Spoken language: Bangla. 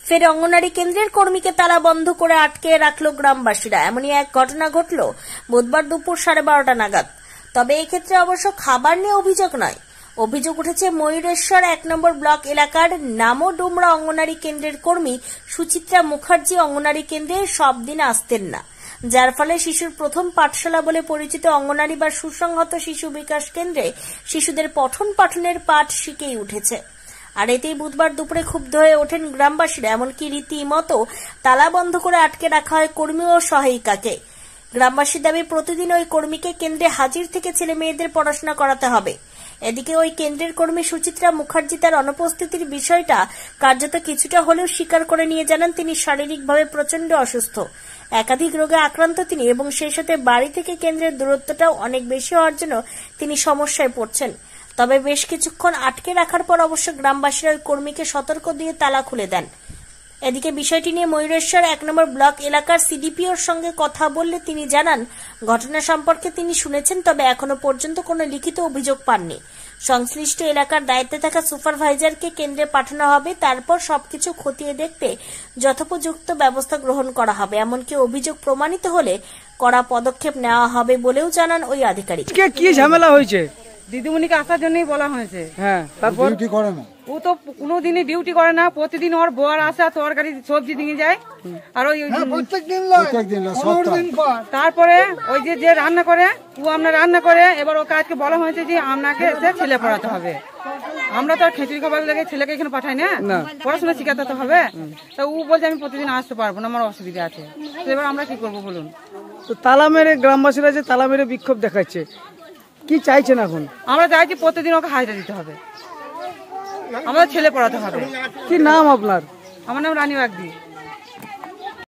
ফের অঙ্গনারী কেন্দ্রের কর্মীকে তালা বন্ধ করে আটকে রাখলো গ্রামবাসীরা। এমনই এক ঘটনা ঘটল বুধবার দুপুর 12:30 নাগাদ। তবে এক্ষেত্রে অবশ্য খাবার নিয়ে অভিযোগ নয়। অভিযোগ উঠেছে ময়ূরেশ্বর 1 নম্বর ব্লক এলাকার নামডুমরা অঙ্গনারী কেন্দ্রের কর্মী সুচিত্রা মুখার্জি অঙ্গনারী কেন্দ্রে সব দিন আসতেন না, যার ফলে শিশুর প্রথম পাঠশালা বলে পরিচিত অঙ্গনারী বা সুসংহত শিশু বিকাশ কেন্দ্রে শিশুদের পঠন পাঠনের পাঠ শিখেই উঠেছে। আর এতেই বুধবার দুপুরে ক্ষুব্ধ হয়ে ওঠেন গ্রামবাসীরা। এমনকি রীতিমতো তালা বন্ধ করে আটকে রাখা হয় কর্মী ও সহায়িকাকে। গ্রামবাসীর দাবি, প্রতিদিন ওই কর্মীকে কেন্দ্রে হাজির থেকে ছেলে মেয়েদের পড়াশোনা করাতে হবে। এদিকে ওই কেন্দ্রের কর্মী সুচিত্রা মুখার্জি তার অনুপস্থিতির বিষয়টা কার্যত কিছুটা হলেও স্বীকার করে নিয়ে জানান তিনি শারীরিকভাবে প্রচন্ড অসুস্থ, একাধিক রোগে আক্রান্ত তিনি, এবং সেই সাথে বাড়ি থেকে কেন্দ্রের দূরত্বটাও অনেক বেশি হওয়ার জন্য তিনি সমস্যায় পড়ছেন। তবে বেশ কিছুক্ষণ আটকে রাখার পর অবশ্য গ্রামবাসীরা ওই কর্মীকে সতর্ক দিয়ে তালা খুলে দেন। এদিকে বিষয়টি নিয়ে ময়ূরেশ্বর 1 নম্বর ব্লক এলাকার সিডিপিওর সঙ্গে কথা বললে তিনি জানান, ঘটনা সম্পর্কে তিনি শুনেছেন, তবে এখনো পর্যন্ত কোনো লিখিত অভিযোগ পাননি। সংশ্লিষ্ট এলাকার দায়িত্বে থাকা সুপারভাইজারকে কেন্দ্রে পাঠানো হবে, তারপর সবকিছু খতিয়ে দেখতে যথোপযুক্ত ব্যবস্থা গ্রহণ করা হবে। এমনকি অভিযোগ প্রমাণিত হলে কড়া পদক্ষেপ নেওয়া হবে বলেও জানান ওই আধিকারিক। কি ঝামেলা হয়েছে? দিদিমণিকে আসার জন্যই বলা হয়েছে। হ্যাঁ, তারপর ডিউটি করে না, ও তো কোনোদিনই ডিউটি করে না। প্রতিদিন ওর বোয়ার আসে, তরকারি সবজি দিয়ে যায়। আর ওই তারপরে ওই যে রান্না করে, ও আপনার রান্না করে। এবার ওকে আজকে বলা হয়েছে যে আপনাকে এসে ছেলে পড়াতে হবে। আমরা তো আর খিচুড়ি খাবার লেগে ছেলেকে এখানে পাঠাই না, পড়াশোনা শিখাতে তো হবে। তা ও বলছে আমি প্রতিদিন আসতে পারবো না, আমার অসুবিধা আছে। এবার আমরা কি করবো বলুন? তো তালা মেরে গ্রামবাসীরা যে তালা মেরে বিক্ষোভ দেখাচ্ছে, কি চাইছেন এখন? আমরা চাইছি প্রতিদিন ওকে হাজিরা দিতে হবে, আমাদের ছেলে পড়াতে হবে। কি নাম আপনার? আমার নাম রানী বাগদি।